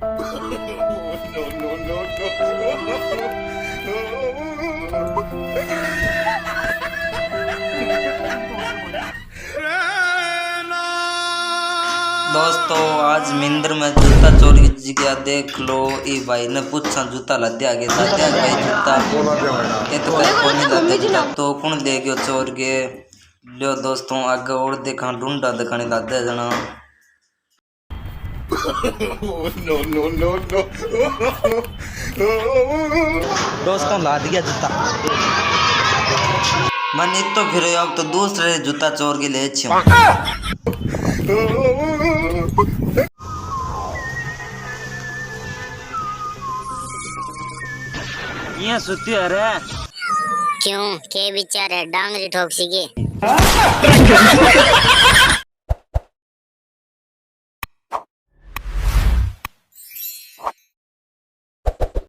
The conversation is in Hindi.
दोस्तों आज मिंदर में जूता चोरी की गया देख लो। ई भाई ने पूछा जूता लद्या गया लद्या भाई जूता ये तो कहीं कोई नहीं लद्या जूता तो कौन ले गयो चोर के लो। दोस्तों आगे और देखा ढूंढा दिखाने लद्या जना। दोस्तों ला दिया जूता मन तो फिर अब तो दूसरे जूता चोर के ले छियो। ये सुती अरे क्यों के विचार है डांगरी ठोक सी के